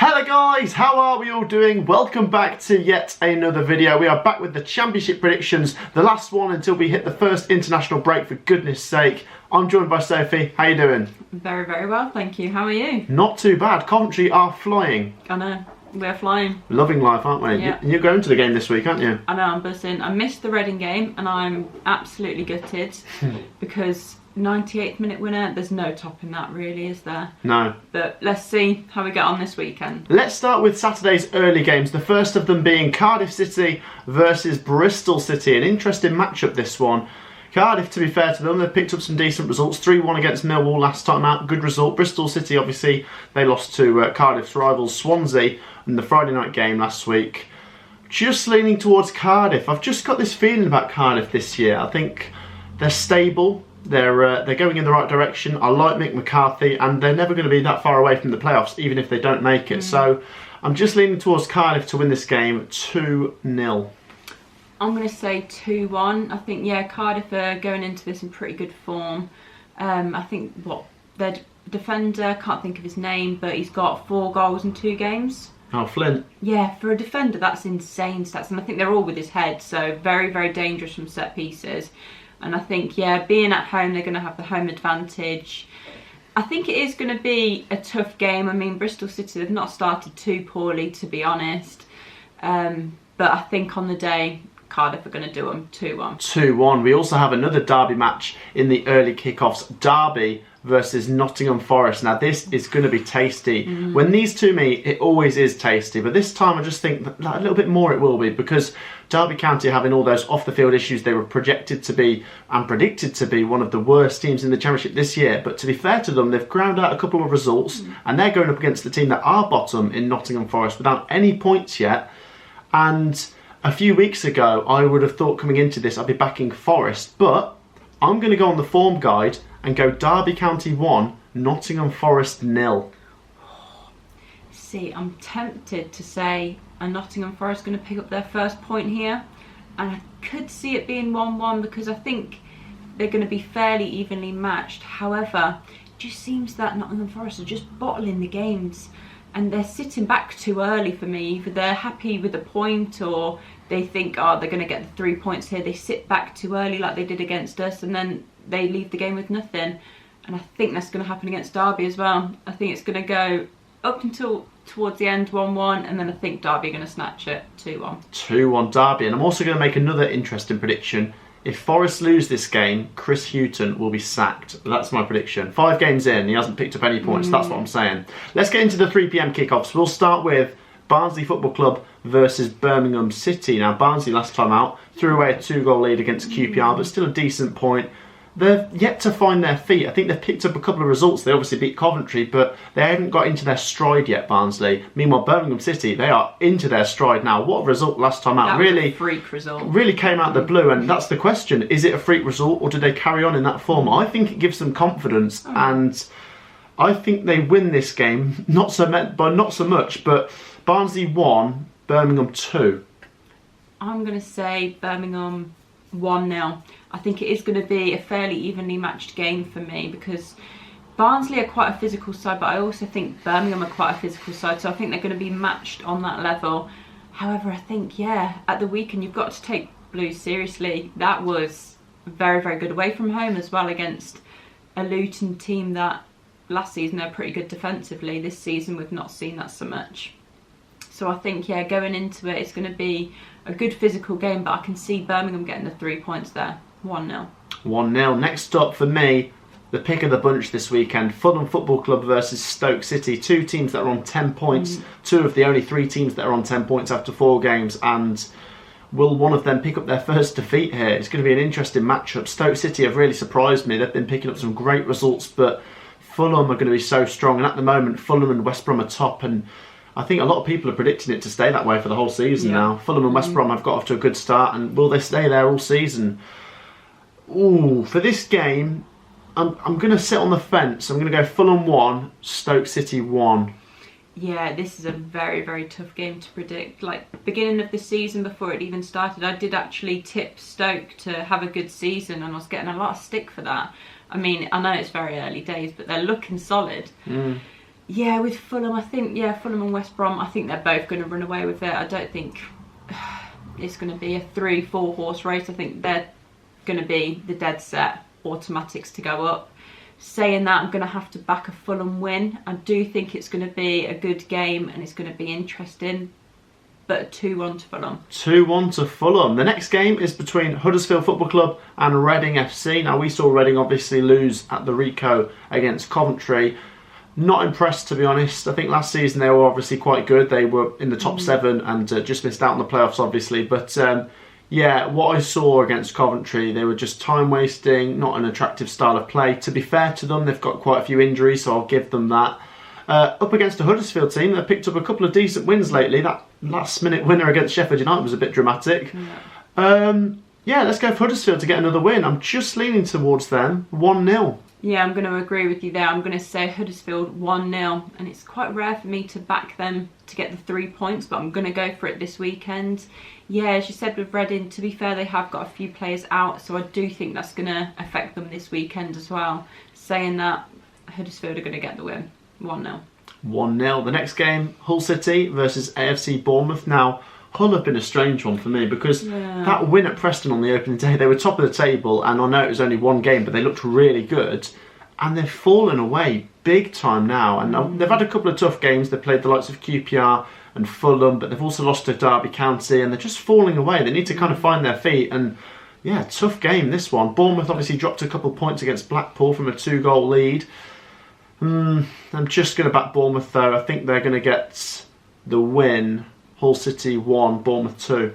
Hello guys, how are we all doing? Welcome back to yet another video. We are back with the championship predictions, the last one until we hit the first international break, for goodness sake. I'm joined by Sophie. How you doing? Very, very well, thank you. How are you? Not too bad. Coventry are flying. I know, we're flying. Loving life, aren't we? Yeah. You're going to the game this week, aren't you? I know, I'm buzzing. I missed the Reading game and I'm absolutely gutted because 98th minute winner, there's no topping that really, is there? No. But let's see how we get on this weekend. Let's start with Saturday's early games, the first of them being Cardiff City versus Bristol City. An interesting matchup, this one. Cardiff, to be fair to them, they've picked up some decent results. 3-1 against Millwall last time out, good result. Bristol City, obviously, they lost to Cardiff's rivals Swansea in the Friday night game last week. Just leaning towards Cardiff. I've just got this feeling about Cardiff this year. I think they're stable. They're going in the right direction. I like Mick McCarthy, and they're never going to be that far away from the playoffs, even if they don't make it. So I'm just leaning towards Cardiff to win this game 2-0. I'm going to say 2-1. I think, yeah, Cardiff are going into this in pretty good form. I think, their defender, can't think of his name, but he's got 4 goals in 2 games. Oh, Flint. Yeah, for a defender, that's insane stats. And I think they're all with his head, so very, very dangerous from set pieces. And I think, yeah, being at home, they're going to have the home advantage. I think it is going to be a tough game. I mean, Bristol City, they've not started too poorly, to be honest. But I think on the day, Cardiff are going to do them 2-1. 2-1. We also have another derby match in the early kickoffs. Derby versus Nottingham Forest. Now this is going to be tasty. When these two meet, it always is tasty. But this time I just think that a little bit more it will be, because Derby County, having all those off-the-field issues, they were projected to be and predicted to be one of the worst teams in the Championship this year. But to be fair to them, they've ground out a couple of results and they're going up against the team that are bottom in Nottingham Forest without any points yet. And a few weeks ago, I would have thought coming into this I'd be backing Forest, but I'm going to go on the form guide and go Derby County 1, Nottingham Forest 0. See, I'm tempted to say a Nottingham Forest going to pick up their first point here, and I could see it being 1-1 because I think they're going to be fairly evenly matched. However, it just seems that Nottingham Forest are just bottling the games and they're sitting back too early for me. Either they're happy with a point or they think, oh, they're going to get the 3 points here. They sit back too early like they did against us, and then they leave the game with nothing. And I think that's going to happen against Derby as well. I think it's going to go up until towards the end 1-1, and then I think Derby are going to snatch it 2-1. 2-1 Derby. And I'm also going to make another interesting prediction. If Forest lose this game, Chris Hughton will be sacked. That's my prediction. 5 games in, he hasn't picked up any points. That's what I'm saying. Let's get into the 3 PM kickoffs. We'll start with Barnsley Football Club versus Birmingham City. Now, Barnsley last time out threw away a 2-goal lead against QPR, but still a decent point. They've yet to find their feet. I think they've picked up a couple of results. They obviously beat Coventry, but they haven't got into their stride yet, Barnsley. Meanwhile, Birmingham City, they are into their stride now. What a result last time out. That was a freak result. Really came out of the blue, and that's the question. Is it a freak result, or do they carry on in that form? I think it gives them confidence, and I think they win this game. Not so much, but Barnsley 1, Birmingham 2. I'm going to say Birmingham 1-0. I think it is going to be a fairly evenly matched game for me, because Barnsley are quite a physical side, but I also think Birmingham are quite a physical side, so I think they're going to be matched on that level. However, I think, yeah, at the weekend you've got to take Blues seriously. That was very, very good away from home as well against a Luton team that last season they're pretty good defensively. This season we've not seen that so much. So I think, yeah, going into it, it's going to be a good physical game, but I can see Birmingham getting the 3 points there. 1-0. 1-0. Next up for me, the pick of the bunch this weekend, Fulham Football Club versus Stoke City. 2 teams that are on 10 points. 2 of the only 3 teams that are on 10 points after 4 games. And will one of them pick up their first defeat here? It's going to be an interesting matchup. Stoke City have really surprised me. They've been picking up some great results, but Fulham are going to be so strong. And at the moment, Fulham and West Brom are top, and I think a lot of people are predicting it to stay that way for the whole season now. Fulham and West Brom have got off to a good start, and will they stay there all season? Ooh, for this game, I'm going to sit on the fence. I'm going to go Fulham 1, Stoke City 1. Yeah, this is a very, very tough game to predict. Like, beginning of the season, before it even started, I did actually tip Stoke to have a good season, and I was getting a lot of stick for that. I mean, I know it's very early days, but they're looking solid. Yeah, with Fulham, I think, Fulham and West Brom, I think they're both going to run away with it. I don't think it's going to be a 3-4 horse race. I think they're going to be the dead set automatics to go up. Saying that, I'm going to have to back a Fulham win. I do think it's going to be a good game and it's going to be interesting. But 2-1 to Fulham. 2-1 to Fulham. The next game is between Huddersfield Football Club and Reading FC. Now, we saw Reading obviously lose at the Rico against Coventry. Not impressed, to be honest. I think last season they were obviously quite good. They were in the top 7 and just missed out on the playoffs, obviously. But what I saw against Coventry, they were just time wasting, not an attractive style of play. To be fair to them, they've got quite a few injuries, so I'll give them that. Up against a Huddersfield team, they've picked up a couple of decent wins lately. That last-minute winner against Sheffield United was a bit dramatic. Let's go for Huddersfield to get another win. I'm just leaning towards them. 1-0. Yeah, I'm going to agree with you there. I'm going to say Huddersfield 1-0. And it's quite rare for me to back them to get the 3 points, but I'm going to go for it this weekend. Yeah, as you said with Reading, to be fair, they have got a few players out, so I do think that's going to affect them this weekend as well. Saying that, Huddersfield are going to get the win. 1-0. 1-0. The next game, Hull City versus AFC Bournemouth. Now, Hull have been a strange one for me because that win at Preston on the opening day, they were top of the table, and I know it was only one game, but they looked really good, and they've fallen away big time now. And they've had a couple of tough games. They've played the likes of QPR and Fulham, but they've also lost to Derby County, and they're just falling away. They need to kind of find their feet, and tough game this one. Bournemouth obviously dropped a couple of points against Blackpool from a 2-goal lead. I'm just going to back Bournemouth though. I think they're going to get the win. Hull City 1, Bournemouth 2.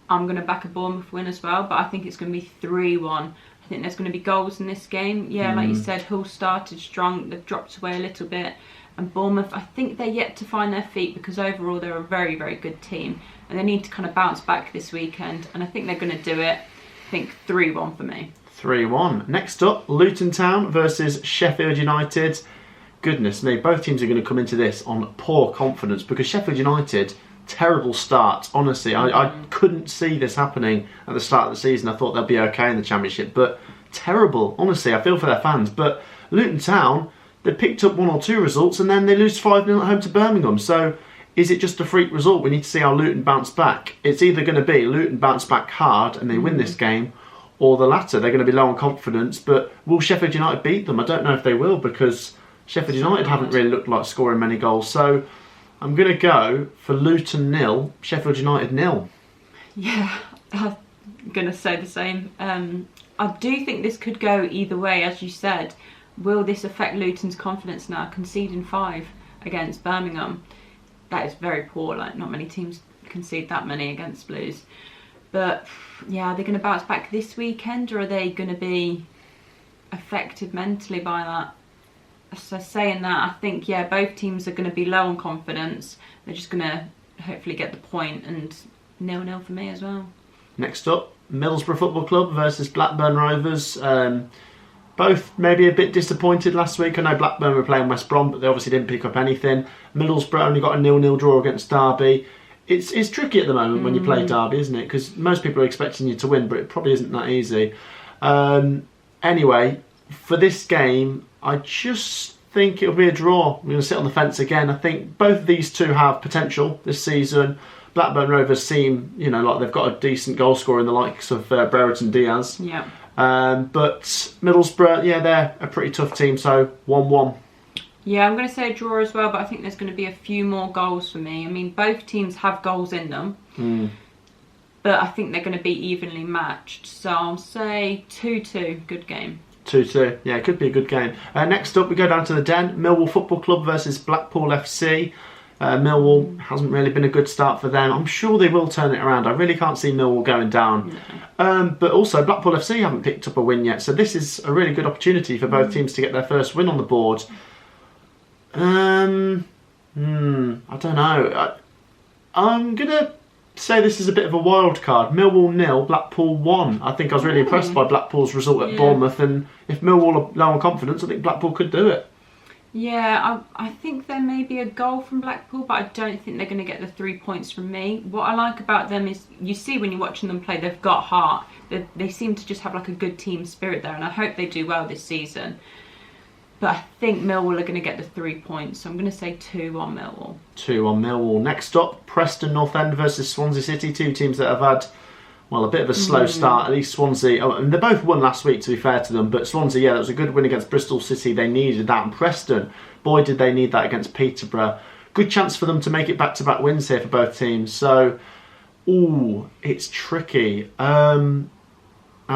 I'm going to back a Bournemouth win as well, but I think it's going to be 3-1. I think there's going to be goals in this game. Yeah, like you said, Hull started strong. They've dropped away a little bit. And Bournemouth, I think they're yet to find their feet because overall they're a very, very good team. And they need to kind of bounce back this weekend. And I think they're going to do it. I think 3-1 for me. 3-1. Next up, Luton Town versus Sheffield United. Goodness me, both teams are going to come into this on poor confidence because Sheffield United, terrible start. Honestly, I couldn't see this happening at the start of the season. I thought they'd be okay in the Championship, but terrible. Honestly, I feel for their fans. But Luton Town, they picked up 1 or 2 results and then they lose 5-0 at home to Birmingham. So is it just a freak result? We need to see how Luton bounce back. It's either going to be Luton bounce back hard and they win this game, or the latter. They're going to be low on confidence. But will Sheffield United beat them? I don't know if they will because Sheffield United haven't really looked like scoring many goals. So I'm going to go for Luton 0, Sheffield United 0. Yeah, I'm going to say the same. I do think this could go either way, as you said. Will this affect Luton's confidence now, conceding 5 against Birmingham? That is very poor. Like, not many teams concede that many against Blues. But yeah, are they going to bounce back this weekend, or are they going to be affected mentally by that? So saying that, I think both teams are going to be low on confidence. They're just going to hopefully get the point, and 0-0 for me as well. Next up, Middlesbrough Football Club versus Blackburn Rovers. Both maybe a bit disappointed last week. I know Blackburn were playing West Brom, but they obviously didn't pick up anything. Middlesbrough only got a 0-0 draw against Derby. It's tricky at the moment when you play Derby, isn't it? Because most people are expecting you to win, but it probably isn't that easy. Anyway, for this game, I just think it'll be a draw. I'm going to sit on the fence again. I think both of these two have potential this season. Blackburn Rovers seem, like they've got a decent goal scorer in the likes of Brereton Diaz. Yeah. But Middlesbrough, they're a pretty tough team, so 1-1. Yeah, I'm going to say a draw as well, but I think there's going to be a few more goals for me. I mean, both teams have goals in them, but I think they're going to be evenly matched. So I'll say 2-2, good game. 2-2, yeah, it could be a good game. Next up, we go down to the Den. Millwall Football Club versus Blackpool FC. Millwall hasn't really been a good start for them. I'm sure they will turn it around. I really can't see Millwall going down. No. But also, Blackpool FC haven't picked up a win yet, so this is a really good opportunity for both teams to get their first win on the board. I don't know. I'm going to say this is a bit of a wild card. Millwall 0, Blackpool 1. I think I was really impressed by Blackpool's result at Bournemouth, and if Millwall are low on confidence, I think Blackpool could do it. Yeah, I think there may be a goal from Blackpool, but I don't think they're going to get the 3 points from me. What I like about them is, you see when you're watching them play, they've got heart. They seem to just have like a good team spirit there, and I hope they do well this season. But I think Millwall are going to get the 3 points, so I'm going to say 2-1 Millwall. 2-1 Millwall. Next up, Preston North End versus Swansea City. Two teams that have had, well, a bit of a slow start. At least Swansea, and they both won last week, to be fair to them. But Swansea, yeah, that was a good win against Bristol City. They needed that. And Preston, boy, did they need that against Peterborough. Good chance for them to make it back-to-back wins here for both teams. So, it's tricky. I'm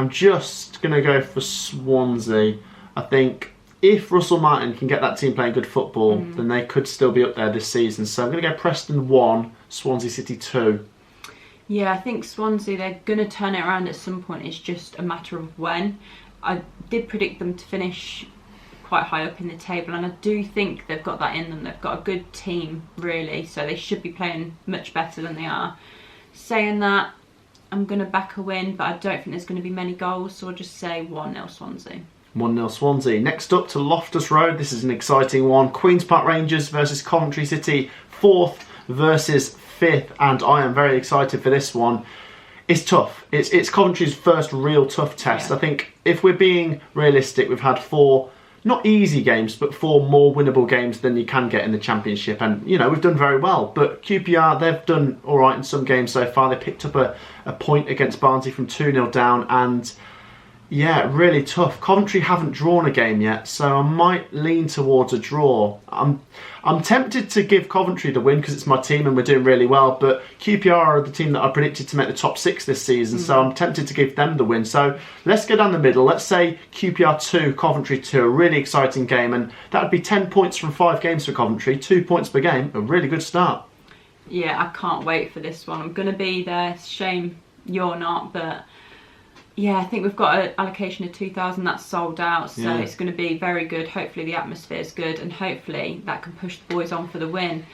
just going to go for Swansea. I think if Russell Martin can get that team playing good football, then they could still be up there this season. So I'm going to go Preston 1, Swansea City 2. Yeah, I think Swansea, they're going to turn it around at some point. It's just a matter of when. I did predict them to finish quite high up in the table, and I do think they've got that in them. They've got a good team, really, so they should be playing much better than they are. Saying that, I'm going to back a win, but I don't think there's going to be many goals, so I'll just say 1-0 Swansea. 1-0 Swansea. Next up to Loftus Road. This is an exciting one. Queen's Park Rangers versus Coventry City. 4th versus 5th. And I am very excited for this one. It's tough. It's Coventry's first real tough test. Yeah. I think if we're being realistic, we've had 4, not easy games, but 4 more winnable games than you can get in the Championship. And, you know, we've done very well. But QPR, they've done all right in some games so far. They picked up a point against Barnsley from 2-0 down, and yeah, really tough. Coventry haven't drawn a game yet, so I might lean towards a draw. I'm tempted to give Coventry the win because it's my team and we're doing really well, but QPR are the team that I predicted to make the top 6 this season, so I'm tempted to give them the win. So let's go down the middle. Let's say QPR 2, Coventry 2, a really exciting game, and that would be 10 points from 5 games for Coventry, 2 points per game, a really good start. Yeah, I can't wait for this one. I'm going to be there. Shame you're not, but yeah, I think we've got an allocation of 2,000 that's sold out, so it's going to be very good. Hopefully the atmosphere is good, and hopefully that can push the boys on for the win.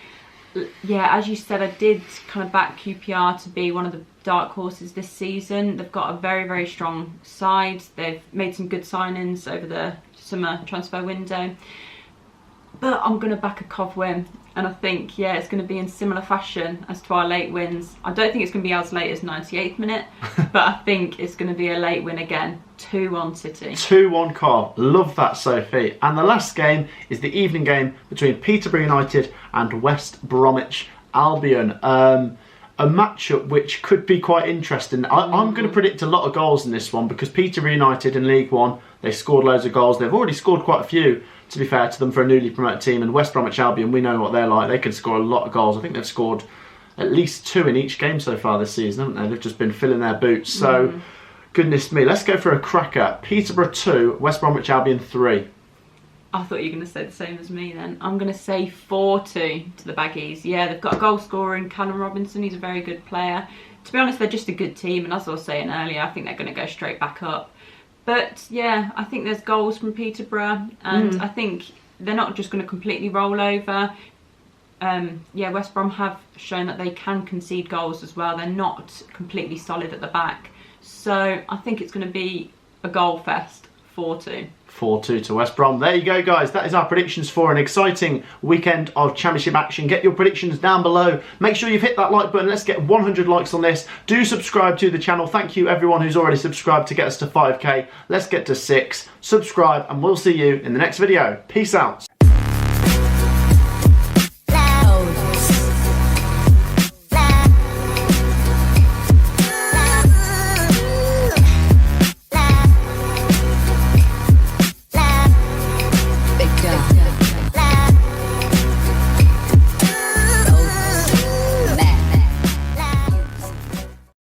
Yeah, as you said, I did kind of back QPR to be one of the dark horses this season. They've got a very, very strong side. They've made some good signings over the summer transfer window. But I'm going to back a Cov win. And I think, yeah, it's going to be in similar fashion as to our late wins. I don't think it's going to be as late as 98th minute, but I think it's going to be a late win again. 2-1 City. 2-1 Cov. Love that, Sophie. And the last game is the evening game between Peterborough United and West Bromwich Albion. A matchup which could be quite interesting. I'm going to predict a lot of goals in this one because Peterborough United in League One, they scored loads of goals. They've already scored quite a few, to be fair to them, for a newly promoted team. And West Bromwich Albion, we know what they're like. They can score a lot of goals. I think they've scored at least 2 in each game so far this season, haven't they? They've just been filling their boots. So, goodness me. Let's go for a cracker. Peterborough 2, West Bromwich Albion 3. I thought you were going to say the same as me then. I'm going to say 4-2 to the Baggies. Yeah, they've got a goal scorer in Callum Robinson. He's a very good player. To be honest, they're just a good team, and as I was saying earlier, I think they're going to go straight back up. But yeah, I think there's goals from Peterborough, and I think they're not just going to completely roll over. Yeah, West Brom have shown that they can concede goals as well. They're not completely solid at the back. So I think it's going to be a goal fest, 4-2. 4-2 to West Brom. There you go, guys. That is our predictions for an exciting weekend of Championship action. Get your predictions down below. Make sure you've hit that like button. Let's get 100 likes on this. Do subscribe to the channel. Thank you, everyone who's already subscribed to get us to 5k. Let's get to 6. Subscribe, and we'll see you in the next video. Peace out.